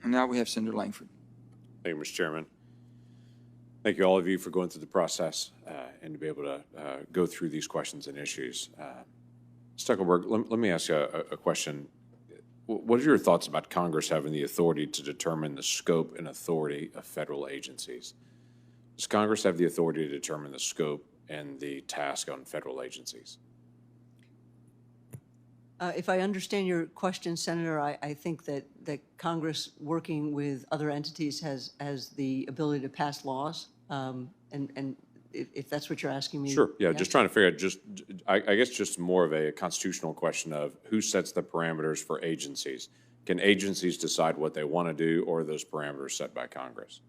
And now we have Senator Lankford. Thank you, Mr. Chairman. Thank you, all of you, for going through the process and to be able to go through these questions and issues. Stuckelberg, let me ask you a question. What are your thoughts about Congress having the authority to determine the scope and authority of federal agencies? Does Congress have the authority to determine the scope and the task on federal agencies? If I understand your question, Senator, I think that Congress, working with other entities, has the ability to pass laws. And if that's what you're asking me. Sure. Yeah. Just trying to figure out I guess just more of a constitutional question of who sets the parameters for agencies. Can agencies decide what they want to do, or are those parameters set by Congress?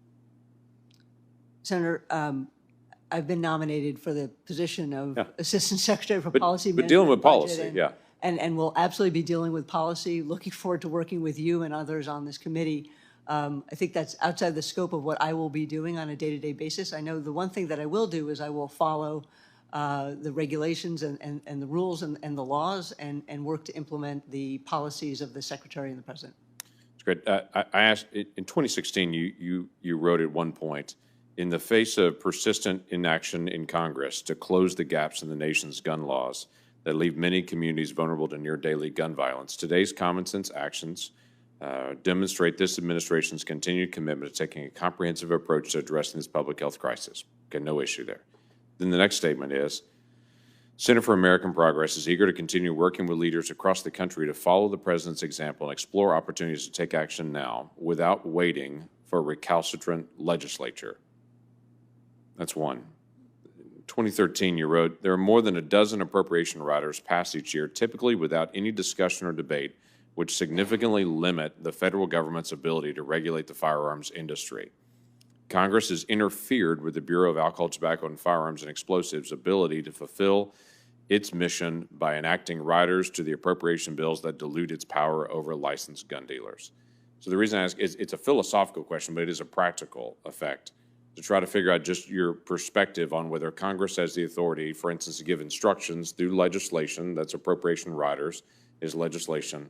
Senator, I've been nominated for the position of Assistant Secretary for Policy Management. But dealing with policy, and we'll absolutely be dealing with policy. Looking forward to working with you and others on this committee. I think that's outside the scope of what I will be doing on a day-to-day basis. I know the one thing that I will do is I will follow the regulations and the rules and the laws and work to implement the policies of the Secretary and the President. That's great. I asked, in 2016, you wrote at one point, in the face of persistent inaction in Congress to close the gaps in the nation's gun laws that leave many communities vulnerable to near-daily gun violence, today's common-sense actions demonstrate this administration's continued commitment to taking a comprehensive approach to addressing this public health crisis. Okay, no issue there. Then the next statement is, Center for American Progress is eager to continue working with leaders across the country to follow the President's example and explore opportunities to take action now without waiting for a recalcitrant legislature. That's one. In 2013, you wrote, there are more than a dozen appropriation riders passed each year, typically without any discussion or debate, which significantly limit the federal government's ability to regulate the firearms industry. Congress has interfered with the Bureau of Alcohol, Tobacco, and Firearms and Explosives' ability to fulfill its mission by enacting riders to the appropriation bills that dilute its power over licensed gun dealers. So the reason I ask is it's a philosophical question, but it is a practical effect to try to figure out just your perspective on whether Congress has the authority, for instance, to give instructions through legislation, that's appropriation riders, is legislation,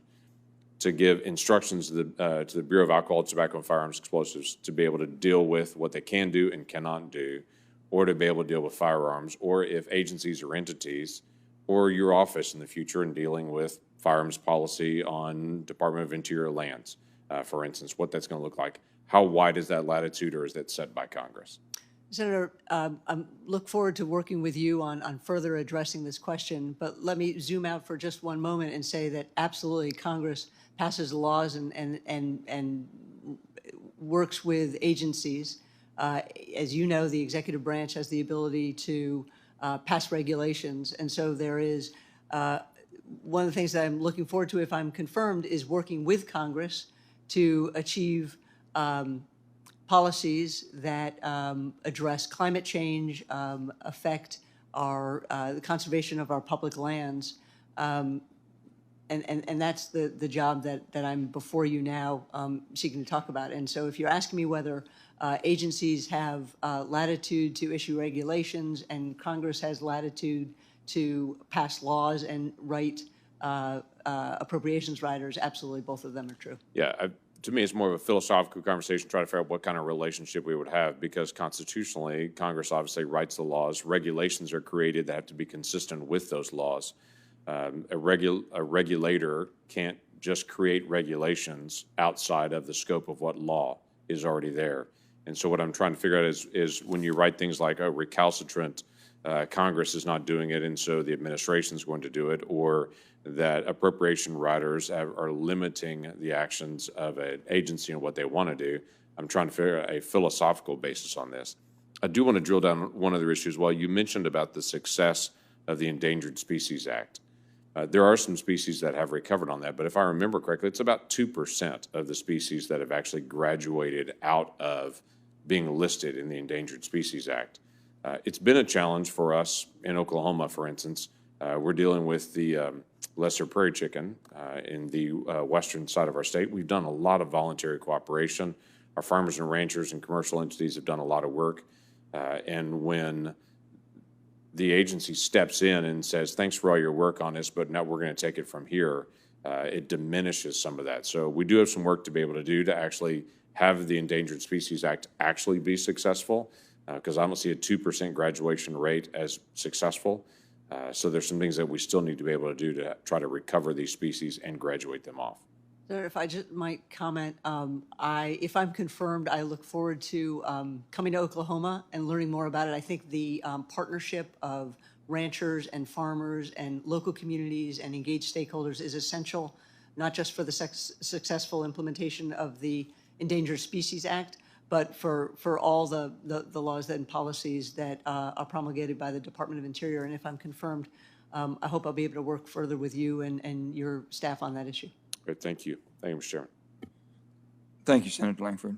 to give instructions to the Bureau of Alcohol, Tobacco, and Firearms Explosives to be able to deal with what they can do and cannot do, or to be able to deal with firearms, or if agencies or entities, or your office in the future in dealing with firearms policy on Department of Interior lands, for instance, what that's going to look like. How wide is that latitude, or is that set by Congress? Senator, I look forward to working with you on further addressing this question, but let me zoom out for just one moment and say that absolutely Congress passes laws and works with agencies. As you know, the executive branch has the ability to pass regulations, and so there is one of the things that I'm looking forward to, if I'm confirmed, is working with Congress to achieve policies that address climate change, affect the conservation of our public lands, and that's the job that I'm before you now seeking to talk about. And so if you're asking me whether agencies have latitude to issue regulations and Congress has latitude to pass laws and write appropriations riders, absolutely both of them are true. Yeah. To me, it's more of a philosophical conversation, trying to figure out what kind of relationship we would have, because constitutionally, Congress obviously writes the laws. Regulations are created that have to be consistent with those laws. A regulator can't just create regulations outside of the scope of what law is already there. And so what I'm trying to figure out is when you write things like a recalcitrant, Congress is not doing it, and so the administration is going to do it, or that appropriation riders are limiting the actions of an agency and what they want to do. I'm trying to figure out a philosophical basis on this. I do want to drill down on one other issue as well. You mentioned about the success of the Endangered Species Act. There are some species that have recovered on that, but if I remember correctly, it's about 2% of the species that have actually graduated out of being listed in the Endangered Species Act. It's been a challenge for us in Oklahoma, for instance. We're dealing with the lesser prairie chicken in the western side of our state. We've done a lot of voluntary cooperation. Our farmers and ranchers and commercial entities have done a lot of work. And when the agency steps in and says, thanks for all your work on this, but now we're going to take it from here, it diminishes some of that. So we do have some work to be able to do to actually have the Endangered Species Act actually be successful, because I don't see a 2% graduation rate as successful. So there's some things that we still need to be able to do to try to recover these species and graduate them off. Senator, if I just might comment, if I'm confirmed, I look forward to coming to Oklahoma and learning more about it. I think the partnership of ranchers and farmers and local communities and engaged stakeholders is essential, not just for the successful implementation of the Endangered Species Act, but for all the laws and policies that are promulgated by the Department of Interior. And if I'm confirmed, I hope I'll be able to work further with you and your staff on that issue. Great, thank you. Thank you, Mr. Chairman. Thank you, Senator Lankford.